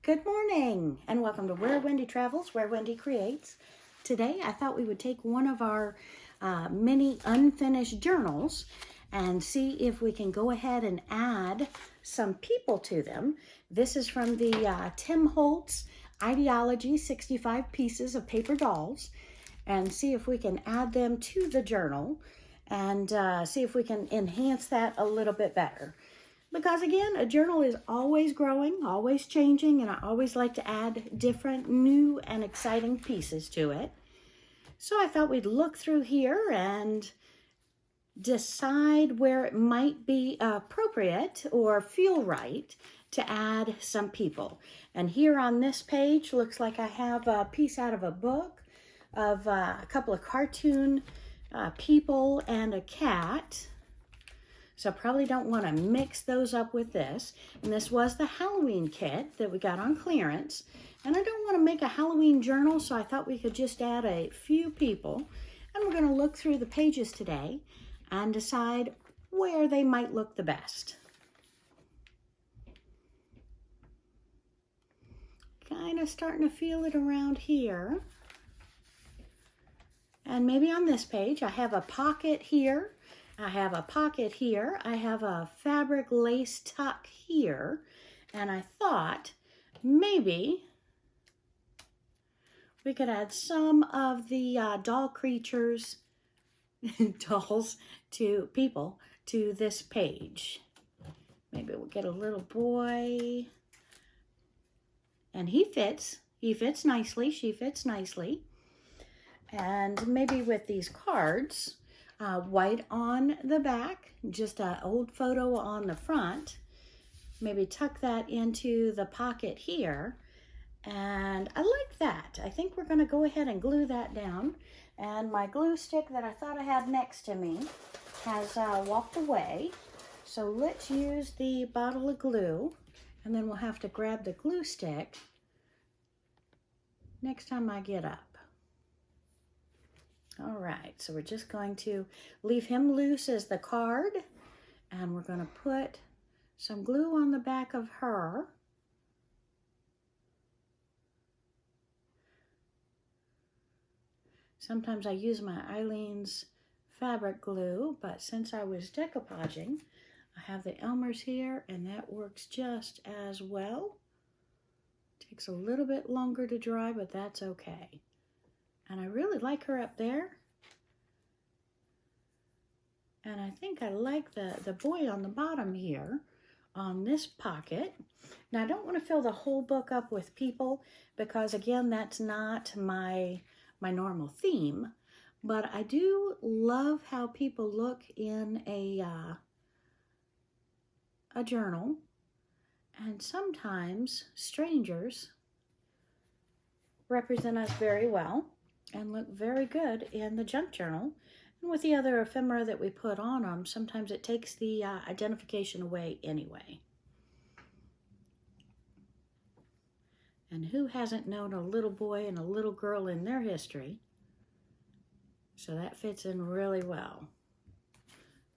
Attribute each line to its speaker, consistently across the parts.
Speaker 1: Good morning and welcome to Where Wendy Travels, Where Wendy Creates. Today I thought we would take one of our mini unfinished journals and see if we can go ahead and add some people to them. This is from the Tim Holtz Ideology 65 Pieces of Paper Dolls, and see if we can add them to the journal and see if we can enhance that a little bit better. Because again, a journal is always growing, always changing, and I always like to add different, new, and exciting pieces to it. So I thought we'd look through here and decide where it might be appropriate or feel right to add some people. And here on this page, looks like I have a piece out of a book of a couple of cartoon people and a cat. So I probably don't want to mix those up with this. And this was the Halloween kit that we got on clearance. And I don't want to make a Halloween journal, so I thought we could just add a few people. And we're going to look through the pages today and decide where they might look the best. Kind of starting to feel it around here. And maybe on this page, I have a pocket here. I have a pocket here, I have a fabric lace tuck here, and I thought maybe we could add some of the doll creatures, dolls to people, to this page. Maybe we'll get a little boy, and he fits nicely, she fits nicely, and maybe with these cards, white on the back, just an old photo on the front. Maybe tuck that into the pocket here. And I like that. I think we're going to go ahead and glue that down. And my glue stick that I thought I had next to me has walked away. So let's use the bottle of glue. And then we'll have to grab the glue stick next time I get up. All right, so we're just going to leave him loose as the card, and we're going to put some glue on the back of her. Sometimes I use my Eileen's fabric glue, but since I was decoupaging, I have the Elmer's here, and that works just as well. Takes a little bit longer to dry, but that's okay. And I really like her up there. And I think I like the boy on the bottom here on this pocket. Now I don't want to fill the whole book up with people because again, that's not my normal theme. But I do love how people look in a journal. And sometimes strangers represent us very well and look very good in the junk journal. And with the other ephemera that we put on them, sometimes it takes the identification away anyway. And who hasn't known a little boy and a little girl in their history? So that fits in really well.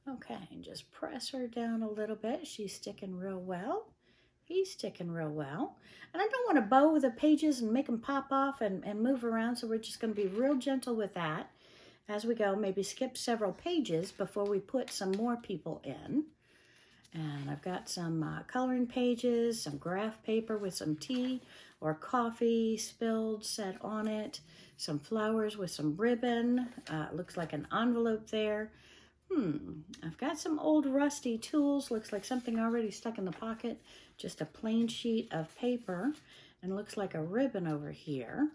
Speaker 1: Okay, and just press her down a little bit. She's sticking real well. He's sticking real well. And I don't want to bow the pages and make them pop off and move around, so we're just going to be real gentle with that as we go. Maybe skip several pages before we put some more people in. And I've got some coloring pages, some graph paper with some tea or coffee spilled set on it, some flowers with some ribbon. Looks like an envelope there. I've got some old rusty tools. Looks like something already stuck in the pocket. Just a plain sheet of paper. And looks like a ribbon over here.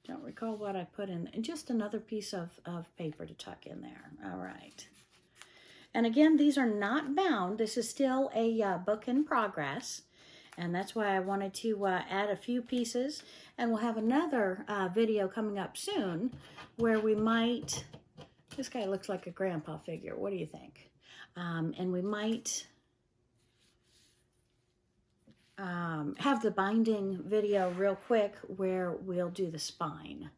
Speaker 1: Don't recall what I put in. And just another piece of paper to tuck in there. All right. And again, these are not bound. This is still a book in progress. And that's why I wanted to add a few pieces. And we'll have another video coming up soon where we might... This guy looks like a grandpa figure. What do you think? And we might have the binding video real quick where we'll do the spine.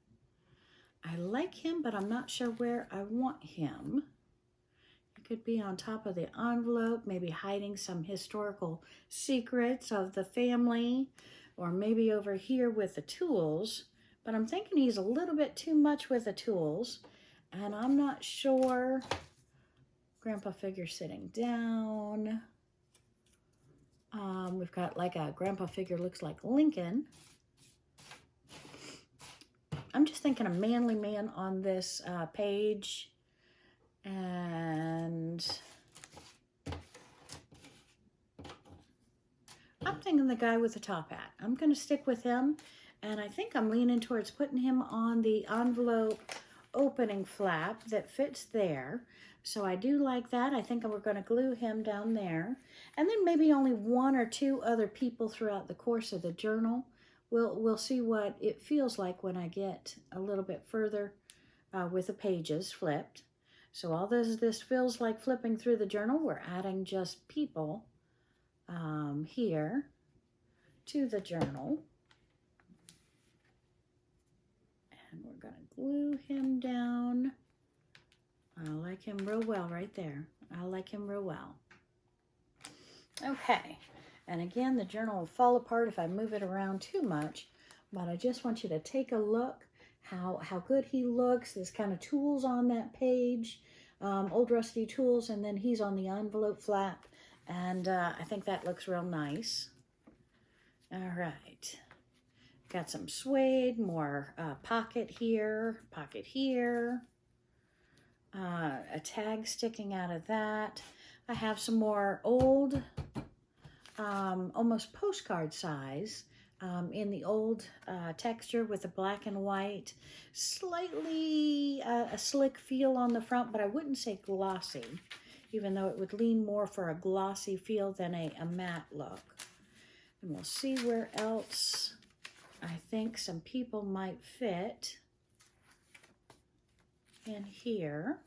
Speaker 1: I like him, but I'm not sure where I want him. He Could be on top of the envelope, maybe hiding some historical secrets of the family, or maybe over here with the tools. But I'm thinking he's a little bit too much with the tools, and I'm not sure. Grandpa figure sitting down. We've got like a grandpa figure looks like Lincoln. I'm just thinking a manly man on this page. And I'm thinking the guy with the top hat. I'm going to stick with him. And I think I'm leaning towards putting him on the envelope opening flap that fits there. So I do like that. I think we're going to glue him down there. And then maybe only one or two other people throughout the course of the journal. We'll see what it feels like when I get a little bit further with the pages flipped. So all this feels like flipping through the journal. We're adding just people here to the journal. And we're going to glue him down. I like him real well right there. I like him real well. Okay. And again, the journal will fall apart if I move it around too much. But I just want you to take a look how good he looks. There's kind of tools on that page. Old rusty tools, and then he's on the envelope flap, and I think that looks real nice. All right, got some suede, more pocket here, a tag sticking out of that. I have some more old, almost postcard size, in the old texture with the black and white, slightly a slick feel on the front, but I wouldn't say glossy, even though it would lean more for a glossy feel than a matte look. And we'll see where else I think some people might fit in here.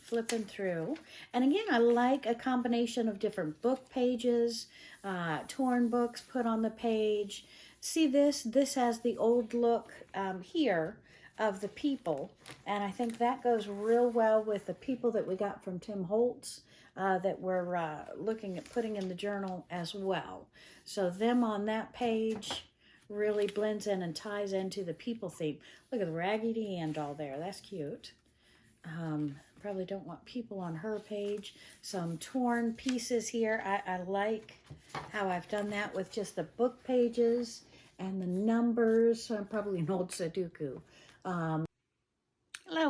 Speaker 1: Flipping through. And again, I like a combination of different book pages, torn books put on the page. See this? This has the old look here of the people. And I think that goes real well with the people that we got from Tim Holtz that we're looking at putting in the journal as well. So them on that page really blends in and ties into the people theme. Look at the Raggedy Ann doll there. That's cute. Probably don't want people on her page. Some torn pieces here. I like how I've done that with just the book pages and the numbers. So I'm probably an old Sudoku. Hello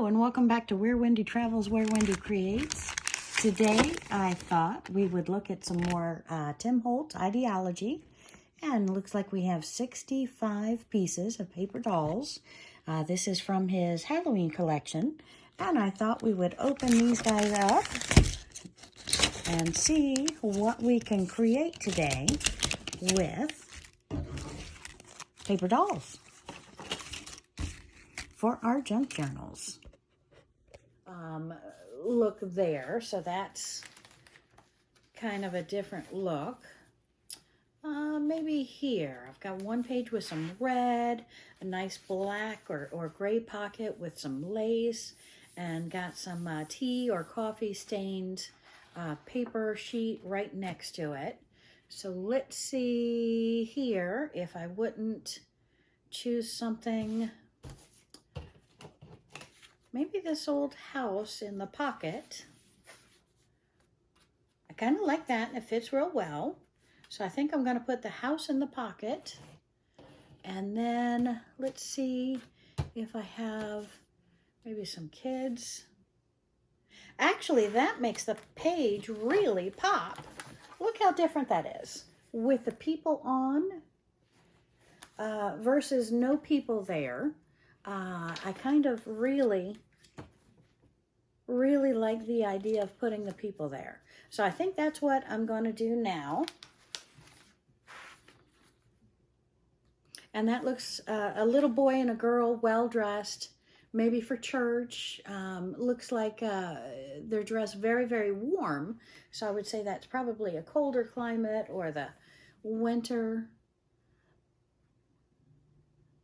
Speaker 1: and welcome back to Where Wendy Travels, Where Wendy Creates. Today I thought we would look at some more Tim Holtz ideology. And looks like we have 65 pieces of paper dolls. This is from his Halloween collection. And I thought we would open these guys up and see what we can create today with paper dolls for our junk journals. Look there, so that's kind of a different look. Maybe here. I've got one page with some red, a nice black or gray pocket with some lace, and got some tea or coffee stained paper sheet right next to it. So let's see here if I wouldn't choose something. Maybe this old house in the pocket. I kind of like that, and it fits real well. So I think I'm going to put the house in the pocket. And then let's see if I have maybe some kids. Actually, that makes the page really pop. Look how different that is. With the people on versus no people there. I kind of really like the idea of putting the people there. So I think that's what I'm going to do now. And that looks a little boy and a girl, well-dressed, maybe for church. Looks like they're dressed very, very warm. So I would say that's probably a colder climate or the winter.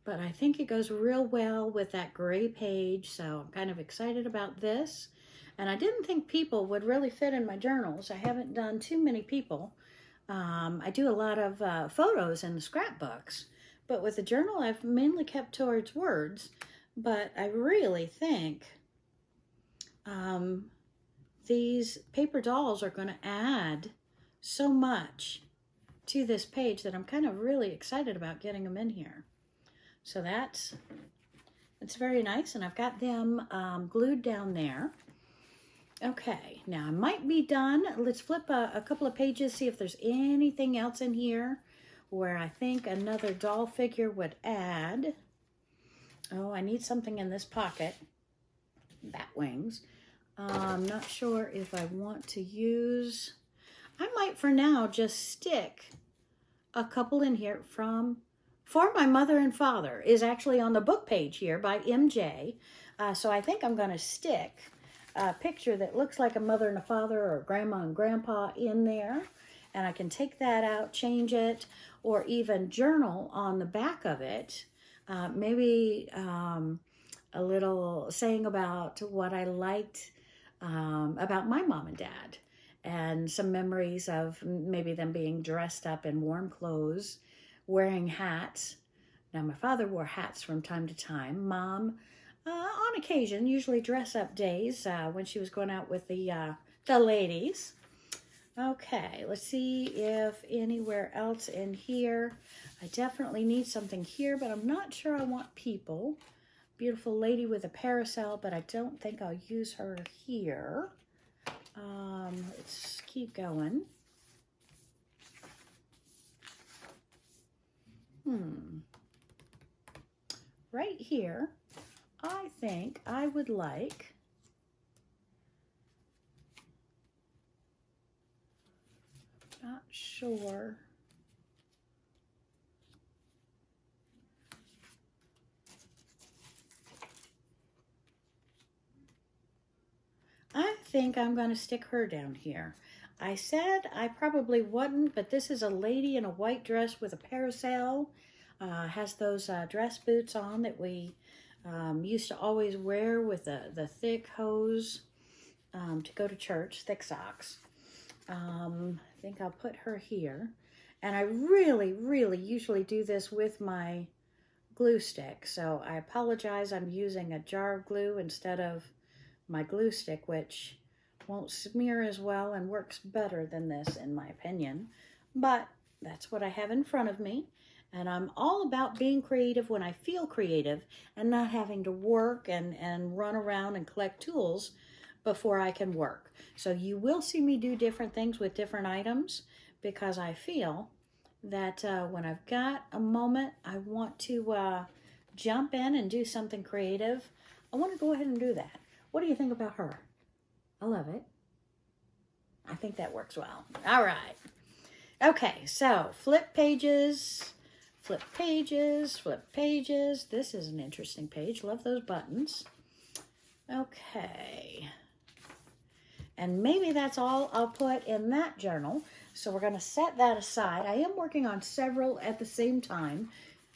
Speaker 1: but I think it goes real well with that gray page, so I'm kind of excited about this. And I didn't think people would really fit in my journals. I haven't done too many people. I do a lot of photos in the scrapbooks, but with the journal I've mainly kept towards words. But I really think these paper dolls are going to add so much to this page that I'm kind of really excited about getting them in here. So it's very nice, and I've got them glued down there. Okay, now I might be done. Let's flip a couple of pages, see if there's anything else in here where I think another doll figure would add. Oh, I need something in this pocket. Bat wings. I'm not sure if I want to use... I might for now just stick a couple in here from For My Mother and Father is actually on the book page here by MJ. So I think I'm going to stick a picture that looks like a mother and a father or grandma and grandpa in there. And I can take that out, change it, or even journal on the back of it. Maybe a little saying about what I liked about my mom and dad. And some memories of maybe them being dressed up in warm clothes, wearing hats. Now, my father wore hats from time to time. Mom, on occasion, usually dress-up days when she was going out with the ladies. Okay, let's see if anywhere else in here. I definitely need something here, but I'm not sure I want people. Beautiful lady with a parasol, but I don't think I'll use her here. Let's keep going. Right here, I think I would like not sure. I think I'm going to stick her down here. I said I probably wouldn't, but this is a lady in a white dress with a parasol. Has those dress boots on that we used to always wear with the thick hose to go to church, thick socks. I think I'll put her here. And I really, really usually do this with my glue stick. So I apologize, I'm using a jar of glue instead of my glue stick, which won't smear as well and works better than this in my opinion. But that's what I have in front of me. And I'm all about being creative when I feel creative and not having to work and run around and collect tools before I can work. So you will see me do different things with different items because I feel that when I've got a moment, I want to jump in and do something creative. I want to go ahead and do that. What do you think about her? I love it. I think that works well. All right. Okay, so flip pages, flip pages, flip pages. This is an interesting page. Love those buttons. Okay. And maybe that's all I'll put in that journal. So we're going to set that aside. I am working on several at the same time.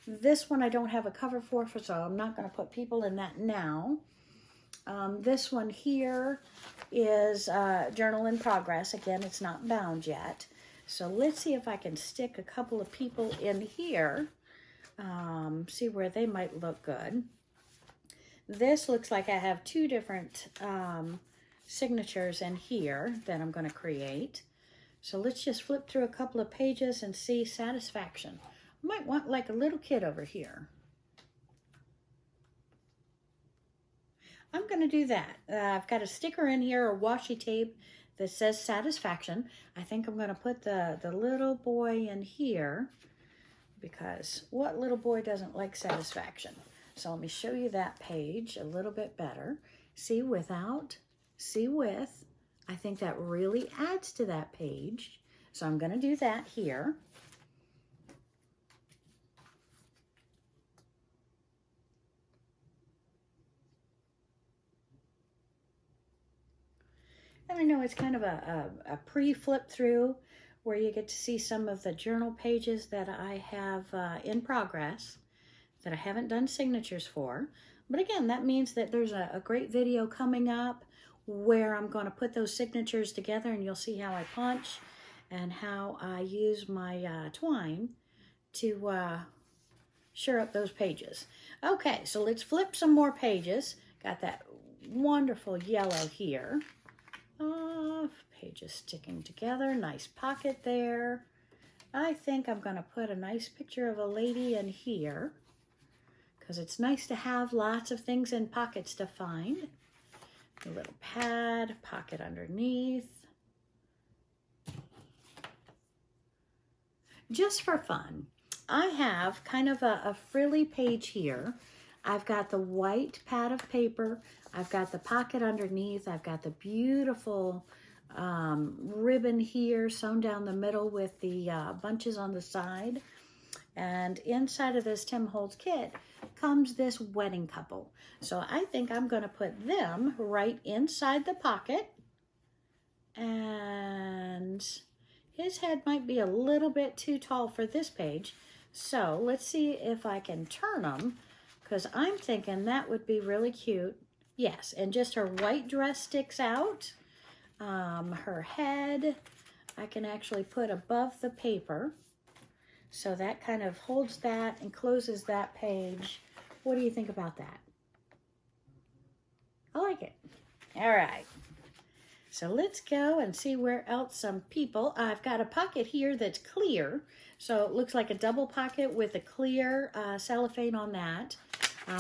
Speaker 1: This one I don't have a cover for, so I'm not going to put people in that now. This one here is journal in progress. Again, it's not bound yet. So let's see if I can stick a couple of people in here. See where they might look good. This looks like I have two different signatures in here that I'm going to create. So let's just flip through a couple of pages and see satisfaction. I might want like a little kid over here. I'm going to do that. I've got a sticker in here or washi tape that says satisfaction. I think I'm going to put the little boy in here because what little boy doesn't like satisfaction? So let me show you that page a little bit better. See without, see with. I think that really adds to that page. So I'm going to do that here. And I know it's kind of a pre-flip through where you get to see some of the journal pages that I have in progress. that I haven't done signatures for. But again, that means that there's a great video coming up where I'm going to put those signatures together, and you'll see how I punch and how I use my twine to sure up those pages. Okay, so let's flip some more pages. Got that wonderful yellow here. Pages sticking together, nice pocket there. I think I'm going to put a nice picture of a lady in here because it's nice to have lots of things in pockets to find. A little pad, pocket underneath. Just for fun, I have kind of a frilly page here. I've got the white pad of paper. I've got the pocket underneath. I've got the beautiful ribbon here sewn down the middle with the bunches on the side. And inside of this Tim Holtz kit comes this wedding couple. So I think I'm going to put them right inside the pocket. And his head might be a little bit too tall for this page. So let's see if I can turn them, because I'm thinking that would be really cute. Yes, and just her white dress sticks out. Her head I can actually put above the paper. So that kind of holds that and closes that page. What do you think about that? I like it. All right. So let's go and see where else some people. I've got a pocket here that's clear. So it looks like a double pocket with a clear cellophane on that.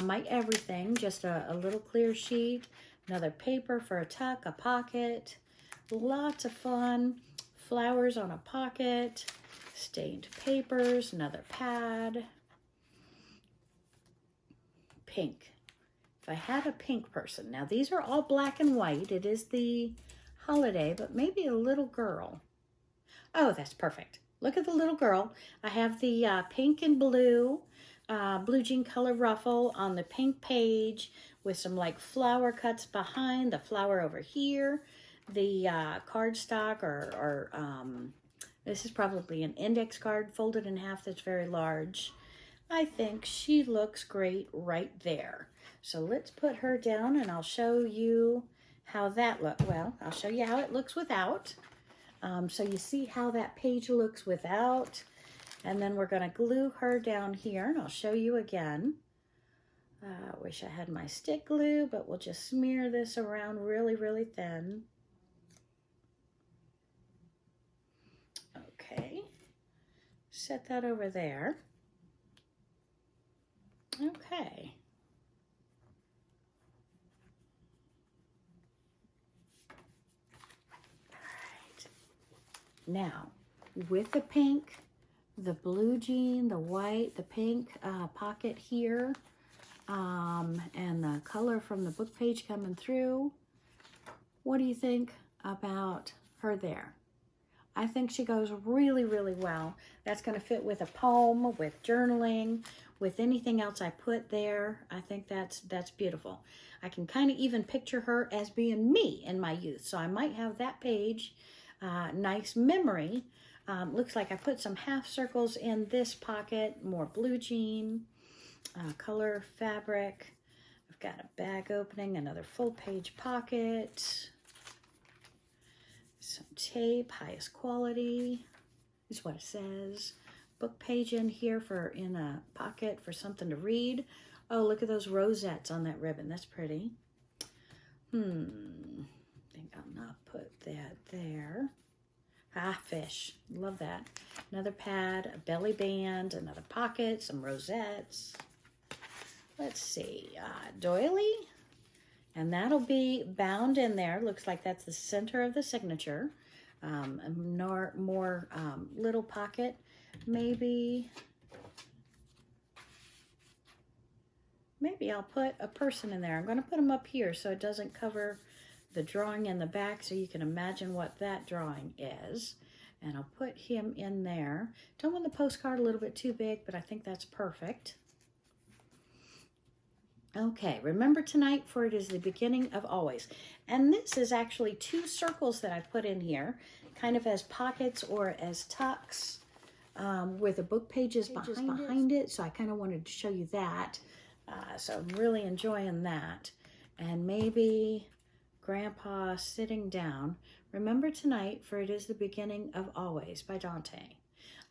Speaker 1: My everything, just a little clear sheet. Another paper for a tuck, a pocket. Lots of fun. Flowers on a pocket. Stained papers, another pad. Pink. If I had a pink person. Now these are all black and white. It is the holiday, but maybe a little girl. Oh, that's perfect. Look at the little girl. I have the pink and blue, blue jean color ruffle on the pink page with some like flower cuts behind, the flower over here, the cardstock or this is probably an index card folded in half that's very large. I think she looks great right there. So let's put her down and I'll show you how that looks. Well, I'll show you how it looks without. So you see how that page looks without. And then we're going to glue her down here, and I'll show you again. I wish I had my stick glue, but we'll just smear this around really, really thin. Okay, set that over there. Okay. Now, with the pink, the blue jean, the white, the pink pocket here, and the color from the book page coming through, what do you think about her there? I think she goes really, really well. That's going to fit with a poem, with journaling, with anything else I put there. I think that's beautiful. I can kind of even picture her as being me in my youth. So I might have that page. Nice memory. Looks like I put some half circles in this pocket, more blue jean, color fabric. I've got a bag opening, another full page pocket, some tape, highest quality is what it says. Book page in here in a pocket for something to read. Oh, look at those rosettes on that ribbon. That's pretty. I think I'll not put that there. Fish. Love that. Another pad, a belly band, another pocket, some rosettes. Let's see. Doily. And that'll be bound in there. Looks like that's the center of the signature. More little pocket, maybe. Maybe I'll put a person in there. I'm going to put them up here so it doesn't cover the drawing in the back, so you can imagine what that drawing is. And I'll put him in there. Don't want the postcard a little bit too big, but I think that's perfect. Okay, remember tonight, for it is the beginning of always. And this is actually 2 circles that I put in here, kind of as pockets or as tucks. with the book pages behind it. So I kind of wanted to show you that. So I'm really enjoying that. And maybe Grandpa sitting down. Remember tonight, for it is the beginning of always by Dante.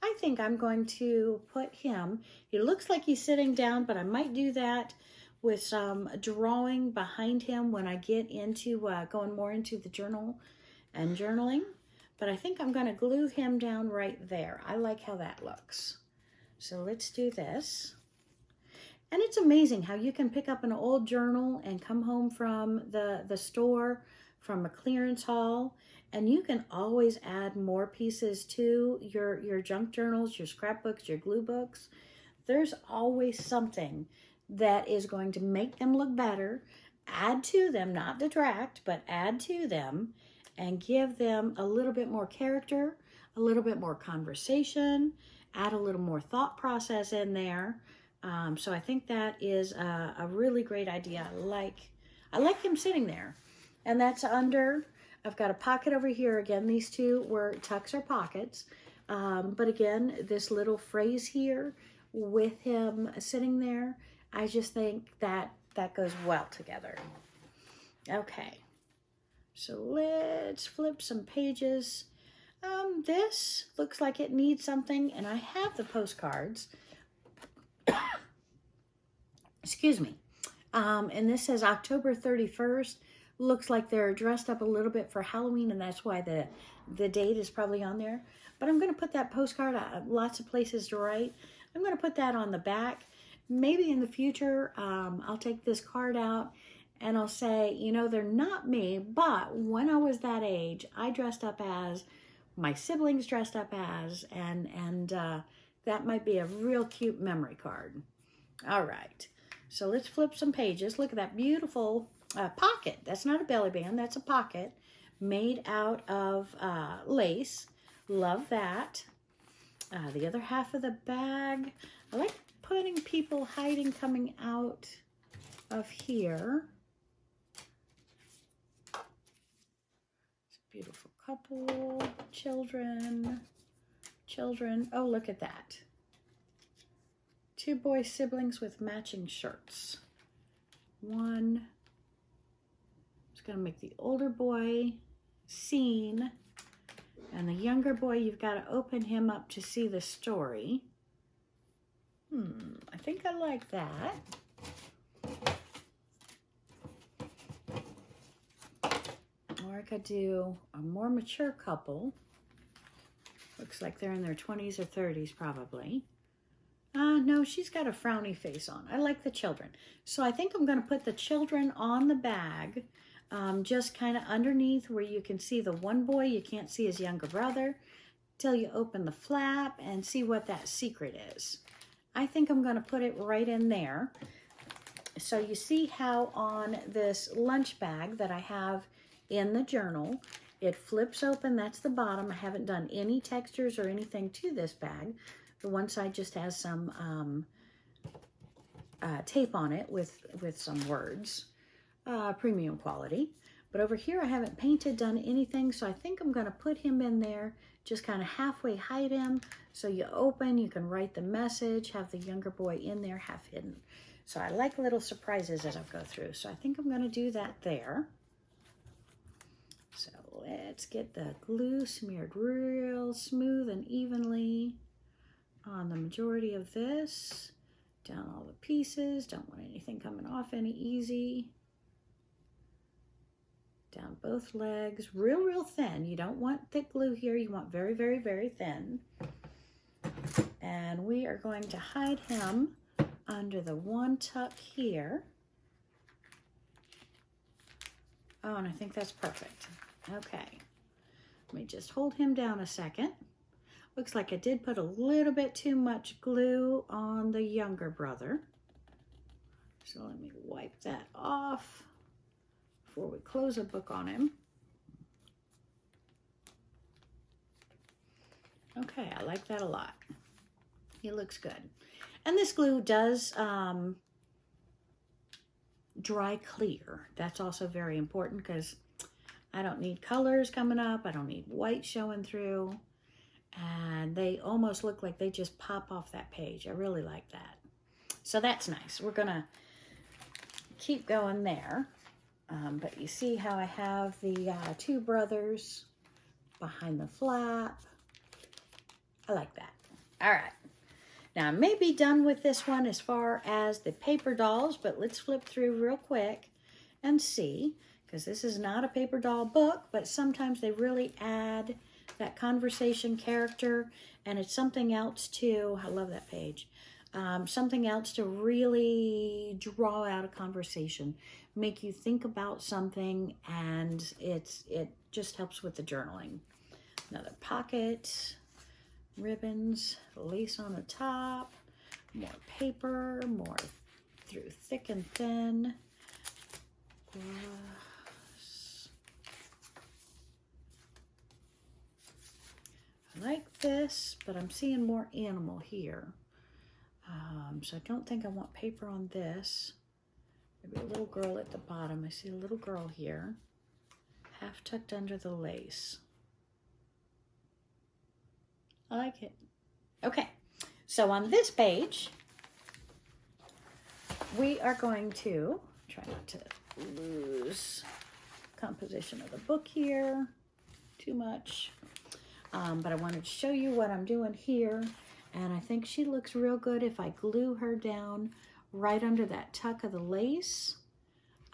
Speaker 1: I think I'm going to put him, he looks like he's sitting down, but I might do that with some drawing behind him when I get into going more into the journal and journaling. But I think I'm going to glue him down right there. I like how that looks. So let's do this. And it's amazing how you can pick up an old journal and come home from the store, from a clearance haul, and you can always add more pieces to your junk journals, your scrapbooks, your glue books. There's always something that is going to make them look better, add to them, not detract, but add to them, and give them a little bit more character, a little bit more conversation, add a little more thought process in there. So I think that is a really great idea. I like him sitting there. And that's under, I've got a pocket over here. Again, these two were tucks or pockets. But again, this little phrase here with him sitting there, I just think that goes well together. Okay, so let's flip some pages. This looks like it needs something, and I have the postcards. Excuse me. And this says October 31st. Looks like they're dressed up a little bit for Halloween, and that's why the date is probably on there. But I'm going to put that postcard, lots of places to write. I'm going to put that on the back. Maybe in the future, I'll take this card out and I'll say, you know, they're not me, but when I was that age, I dressed up as, my siblings dressed up as, and that might be a real cute memory card. All right, so let's flip some pages. Look at that beautiful pocket. That's not a belly band, that's a pocket made out of lace. Love that. The other half of the bag, I like putting people hiding coming out of here. It's a beautiful couple, children. Oh, look at that. Two boy siblings with matching shirts. One is going to make the older boy seen, and the younger boy, you've got to open him up to see the story. I think I like that. Or I could do a more mature couple. Looks like they're in their 20s or 30s probably. No, she's got a frowny face on. I like the children. So I think I'm going to put the children on the bag, just kind of underneath where you can see the one boy. You can't see his younger brother till you open the flap and see what that secret is. I think I'm going to put it right in there. So you see how on this lunch bag that I have in the journal, it flips open. That's the bottom. I haven't done any textures or anything to this bag. The one side just has some tape on it with some words, premium quality. But over here I haven't painted, done anything, so I think I'm going to put him in there, just kind of halfway hide him. So you open, you can write the message, have the younger boy in there half hidden. So I like little surprises as I go through. So I think I'm going to do that there. So let's get the glue smeared real smooth and evenly on the majority of this. Down all the pieces. Don't want anything coming off any easy. Down both legs, real thin. You don't want thick glue here. You want very, very, very thin. And we are going to hide him under the one tuck here. Oh, and I think that's perfect. Okay. Let me just hold him down a second. Looks like I did put a little bit too much glue on the younger brother. So let me wipe that off before we close a book on him. Okay, I like that a lot. He looks good. And this glue does dry clear. That's also very important because I don't need colors coming up. I don't need white showing through. and they almost look like they just pop off that page. I really like that. So that's nice. We're gonna keep going there. But you see how I have the two brothers behind the flap. I like that. All right. Now, I may be done with this one as far as the paper dolls, but let's flip through real quick and see, because this is not a paper doll book, but sometimes they really add that conversation character, and it's something else to, I love that page, something else to really draw out a conversation, make you think about something, and it just helps with the journaling. Another pocket, ribbons, lace on the top, more paper, more through thick and thin. I like this, but I'm seeing more animal here. So I don't think I want paper on this. Maybe a little girl at the bottom. I see a little girl here, half tucked under the lace. I like it. Okay, so on this page, we are going to try not to lose composition of the book here too much. But I wanted to show you what I'm doing here. And I think she looks real good if I glue her down right under that tuck of the lace,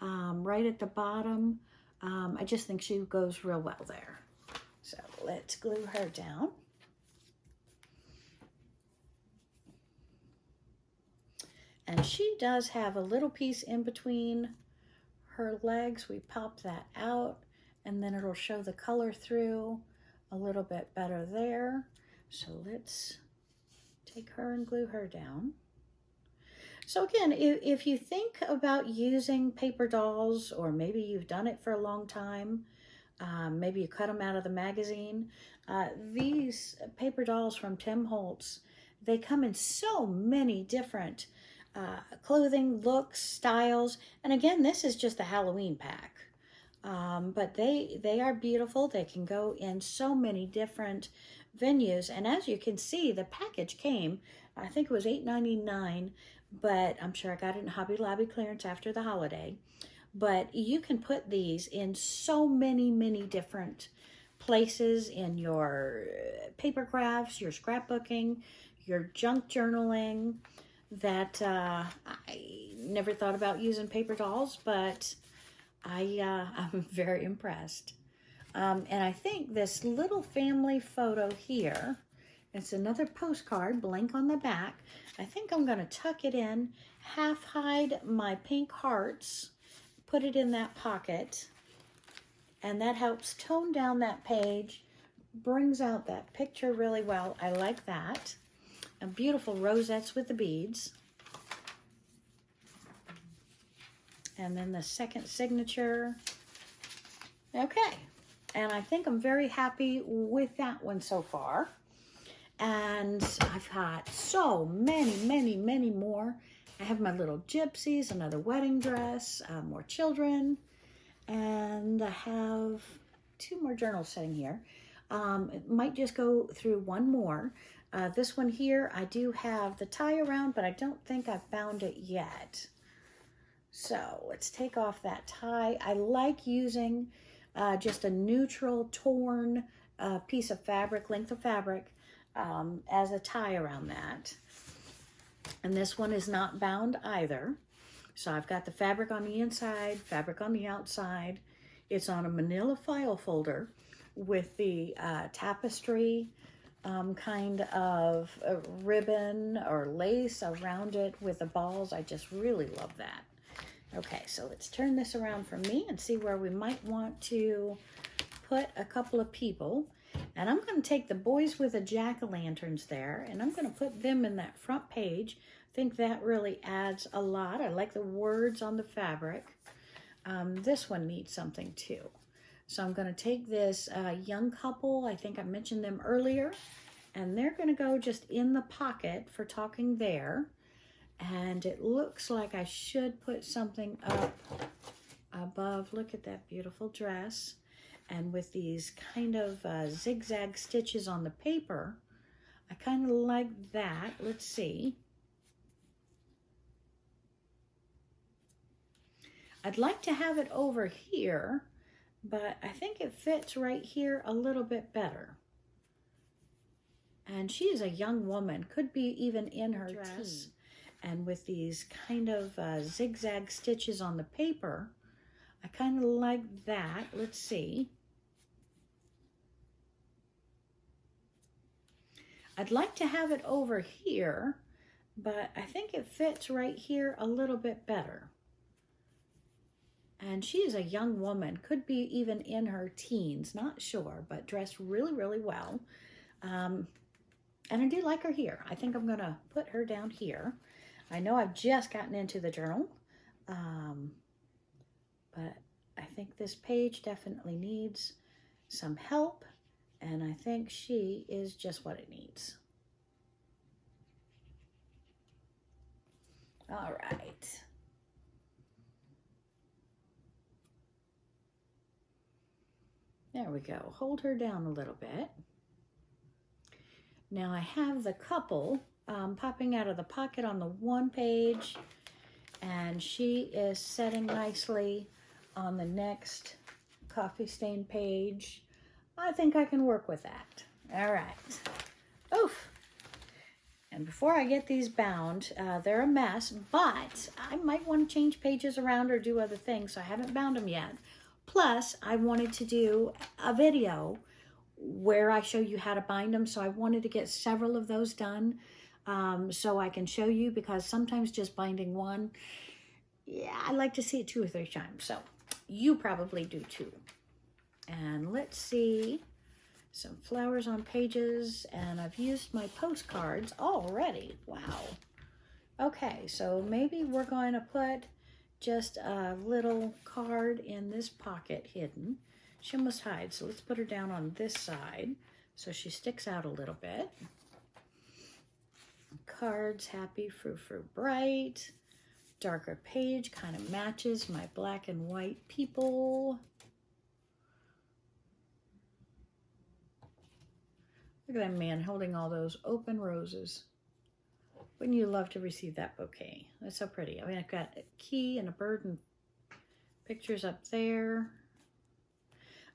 Speaker 1: right at the bottom. I just think she goes real well there. So let's glue her down. And she does have a little piece in between her legs. We pop that out, and then it'll show the color through a little bit better there. So let's take her and glue her down. So again, if you think about using paper dolls, or maybe you've done it for a long time, maybe you cut them out of the magazine, these paper dolls from Tim Holtz, they come in so many different clothing, looks, styles. And again, this is just the Halloween pack. But they are beautiful. They can go in so many different venues. And as you can see, the package came, I think it was $8.99, but I'm sure I got it in Hobby Lobby clearance after the holiday. But you can put these in so many, many different places in your paper crafts, your scrapbooking, your junk journaling, that I never thought about using paper dolls, but I'm very impressed. And I think this little family photo here, it's another postcard, blank on the back. I think I'm going to tuck it in, half hide my pink hearts, put it in that pocket, and that helps tone down that page, brings out that picture really well. I like that. And beautiful rosettes with the beads. And then the second signature. Okay. And I think I'm very happy with that one so far. And I've got so many, many, many more. I have my little gypsies, another wedding dress, more children. And I have two more journals sitting here. It might just go through one more. This one here, I do have the tie around, but I don't think I've found it yet. So let's take off that tie. I like using just a neutral torn piece of fabric, length of fabric, as a tie around that. And this one is not bound either. So I've got the fabric on the inside, fabric on the outside. It's on a manila file folder with the tapestry kind of ribbon or lace around it with the balls. I just really love that. Okay, so let's turn this around for me and see where we might want to put a couple of people. And I'm going to take the boys with the jack-o'-lanterns there, and I'm going to put them in that front page. I think that really adds a lot. I like the words on the fabric. This one needs something too. So I'm going to take this young couple, I think I mentioned them earlier, and they're going to go just in the pocket for talking there. And it looks like I should put something up above. Look at that beautiful dress. And with these kind of zigzag stitches on the paper, I kind of like that. Let's see. I'd like to have it over here, but I think it fits right here a little bit better. And she is a young woman, could be even in her dress. And with these kind of zigzag stitches on the paper, I kind of like that. Let's see. I'd like to have it over here, but I think it fits right here a little bit better. And she is a young woman, could be even in her teens, not sure, but dressed really, really well. And I do like her here. I think I'm going to put her down here. I know I've just gotten into the journal, but I think this page definitely needs some help, and I think she is just what it needs. All right. There we go. Hold her down a little bit. Now I have the couple popping out of the pocket on the one page, and she is setting nicely on the next coffee stain page. I think I can work with that. All right. Oof. And before I get these bound, they're a mess, but I might want to change pages around or do other things, so I haven't bound them yet. Plus, I wanted to do a video where I show you how to bind them, so I wanted to get several of those done so I can show you, because sometimes just binding one, yeah, I like to see it 2 or 3 times, so you probably do too. And let's see, some flowers on pages, and I've used my postcards already. Wow. Okay, so maybe we're going to put just a little card in this pocket hidden. She almost hides, so let's put her down on this side so she sticks out a little bit. Cards, happy, frou frou, bright. Darker page kind of matches my black and white people. Look at that man holding all those open roses. Wouldn't you love to receive that bouquet? That's so pretty. I mean, I've got a key and a bird and pictures up there.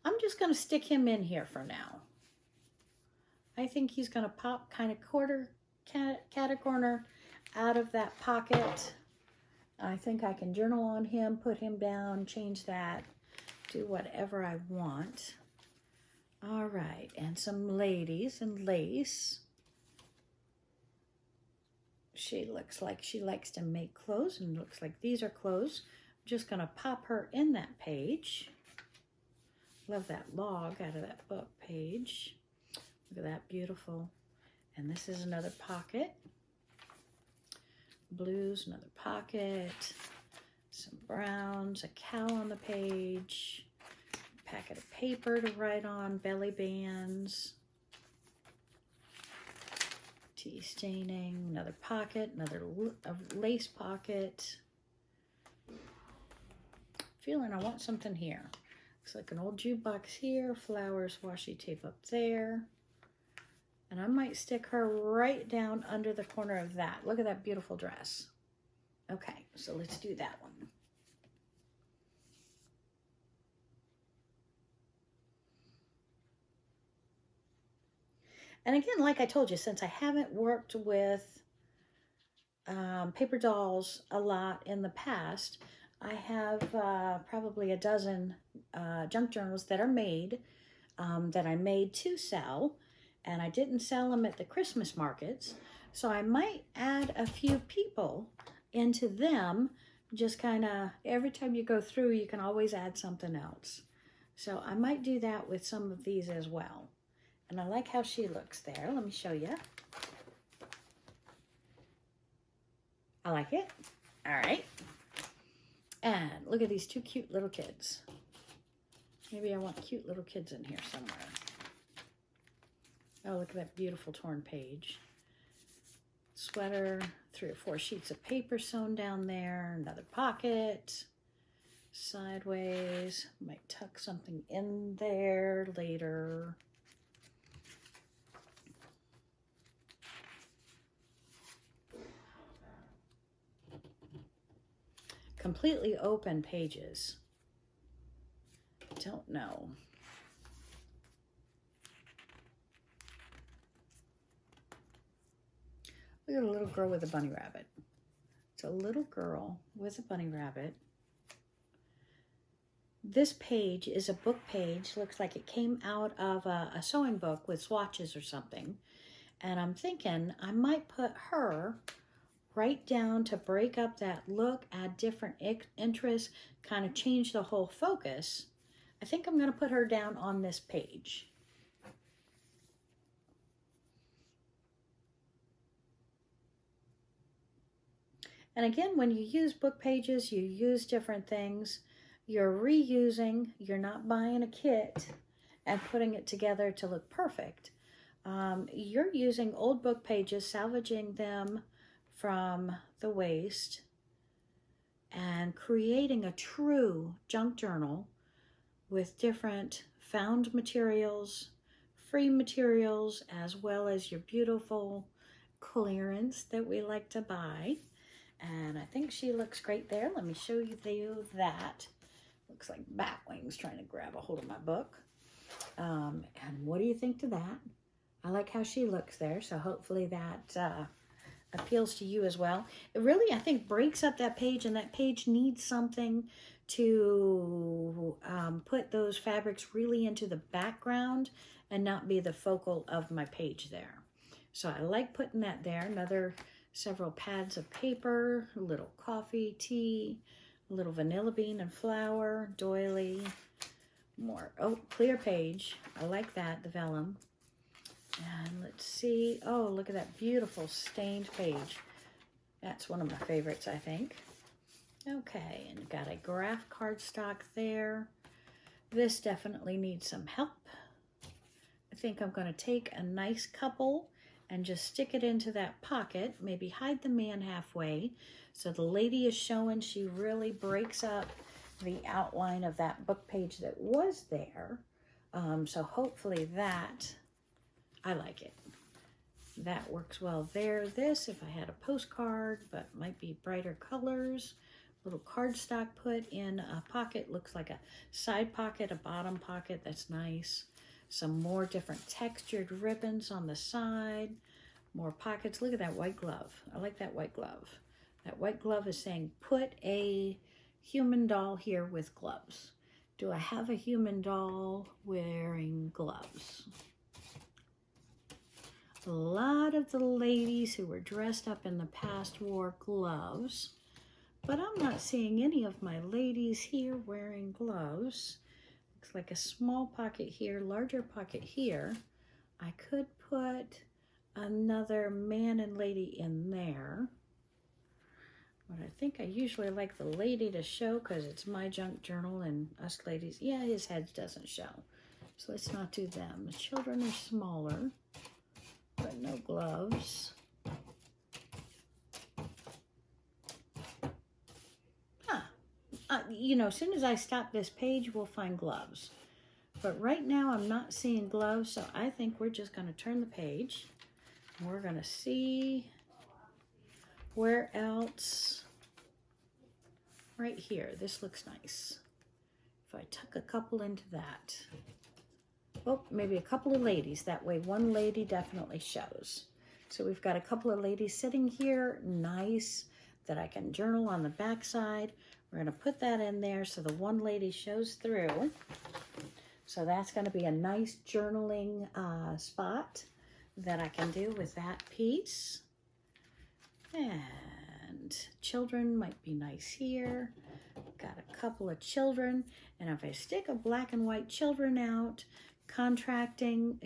Speaker 1: I'm just going to stick him in here for now. I think he's going to pop kind of cat corner out of that pocket. I think I can journal on him, put him down, change that, do whatever I want. All right, and some ladies and lace. She looks like she likes to make clothes, and looks like these are clothes. I'm just going to pop her in that page. Love that log out of that book page. Look at that, beautiful. And this is another pocket. Blues, another pocket. Some browns, a cow on the page. A packet of paper to write on, belly bands. Tea staining, another pocket, another lace pocket. Feeling I want something here. Looks like an old jukebox here, flowers, washi tape up there. And I might stick her right down under the corner of that. Look at that beautiful dress. Okay, so let's do that one. And again, like I told you, since I haven't worked with paper dolls a lot in the past, I have probably a dozen junk journals that are made, that I made to sell, and I didn't sell them at the Christmas markets, so I might add a few people into them, just kind of, every time you go through, you can always add something else. So I might do that with some of these as well. And I like how she looks there. Let me show you. I like it. All right. And look at these 2 cute little kids. Maybe I want cute little kids in here somewhere. Oh, look at that beautiful torn page. Sweater, 3 or 4 sheets of paper sewn down there. Another pocket. sideways. Might tuck something in there later. Completely open pages. Don't know. Look at a little girl with a bunny rabbit. It's a little girl with a bunny rabbit. This page is a book page. Looks like it came out of a sewing book with swatches or something. And I'm thinking I might put her right down to break up that look, add different interests, kind of change the whole focus. I think I'm going to put her down on this page. And again, when you use book pages, you use different things. You're reusing, you're not buying a kit and putting it together to look perfect. You're using old book pages, salvaging them from the waste, and creating a true junk journal with different found materials, free materials, as well as your beautiful clearance that we like to buy. And I think she looks great there. Let me show you that. Looks like bat wings trying to grab a hold of my book. And what do you think to that? I like how she looks there, so hopefully that appeals to you as well. It really, I think, breaks up that page, and that page needs something to put those fabrics really into the background and not be the focal of my page there. So I like putting that there. Several pads of paper, a little coffee, tea, a little vanilla bean and flour, doily, more, clear page. I like that, the vellum. And let's see, oh, look at that beautiful stained page. That's one of my favorites, I think. Okay, and got a graph cardstock there. This definitely needs some help. I think I'm going to take a nice couple and just stick it into that pocket, maybe hide the man halfway, so the lady is showing she really breaks up the outline of that book page that was there. So hopefully that, I like it. That works well there. This, if I had a postcard, but might be brighter colors. Little cardstock put in a pocket, looks like a side pocket, a bottom pocket, that's nice. Some more different textured ribbons on the side. More pockets. Look at that white glove. I like that white glove. That white glove is saying, put a human doll here with gloves. Do I have a human doll wearing gloves? A lot of the ladies who were dressed up in the past wore gloves, but I'm not seeing any of my ladies here wearing gloves. Looks like a small pocket here, larger pocket here. I could put another man and lady in there. But I think I usually like the lady to show because it's my junk journal, and us ladies, yeah, his head doesn't show. So let's not do them. The children are smaller, but no gloves. You know, as soon as I stop this page, we'll find gloves. But right now, I'm not seeing gloves, so I think we're just going to turn the page. And we're going to see where else. Right here, this looks nice. If I tuck a couple into that. Oh, maybe a couple of ladies. That way, one lady definitely shows. So we've got a couple of ladies sitting here, nice, that I can journal on the back side. We're going to put that in there so the one lady shows through. So that's going to be a nice journaling spot that I can do with that piece. And children might be nice here. Got a couple of children. And if I stick a black and white children out, contrasting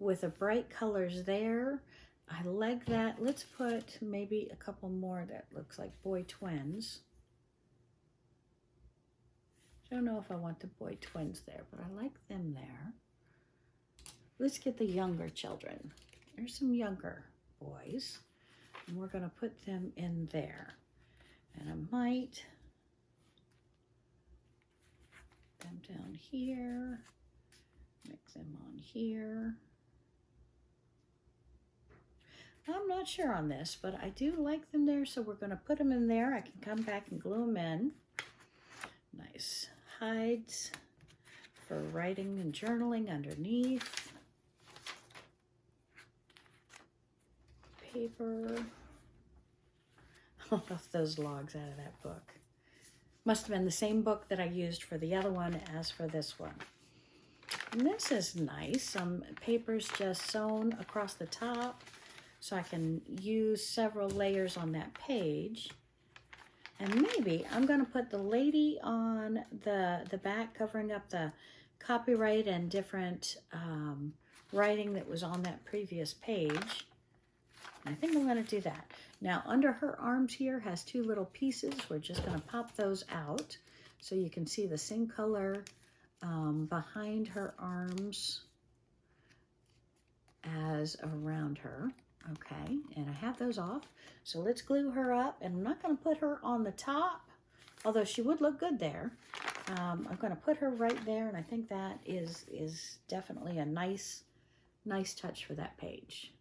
Speaker 1: with the bright colors there, I like that. Let's put maybe a couple more that looks like boy twins. Don't know if I want the boy twins there, but I like them there. Let's get the younger children. There's some younger boys, and we're going to put them in there. And I might them down here. Make them on here. I'm not sure on this, but I do like them there, so we're going to put them in there. I can come back and glue them in. Nice hides for writing and journaling underneath. Paper. I love those logs out of that book. Must have been the same book that I used for the other one as for this one. And this is nice. Some papers just sewn across the top, so I can use several layers on that page. And maybe I'm going to put the lady on the back, covering up the copyright and different writing that was on that previous page. I think I'm going to do that. Now, under her arms here has two little pieces. We're just going to pop those out so you can see the same color behind her arms as around her. Okay, and I have those off. So let's glue her up, and I'm not going to put her on the top, although she would look good there. I'm going to put her right there, and I think that is definitely a nice touch for that page.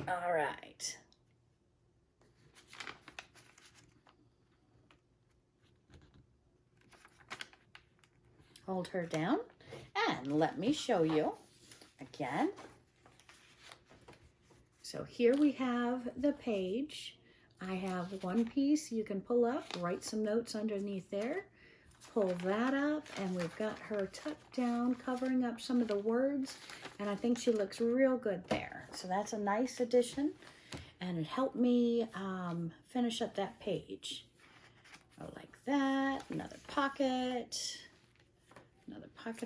Speaker 1: All right. Hold her down and let me show you again. So here we have the page. I have one piece you can pull up, write some notes underneath there, pull that up, and we've got her tucked down, covering up some of the words, and I think she looks real good there. So that's a nice addition, and it helped me finish up that page. Like that. Another pocket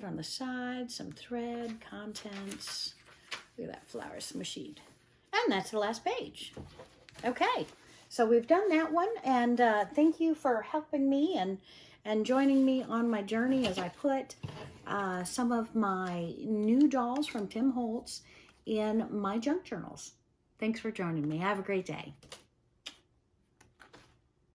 Speaker 1: on the side, some thread, contents. Look at that flower smushied. And that's the last page. Okay, so we've done that one, and thank you for helping me and joining me on my journey as I put some of my new dolls from Tim Holtz in my junk journals. Thanks for joining me. Have a great day.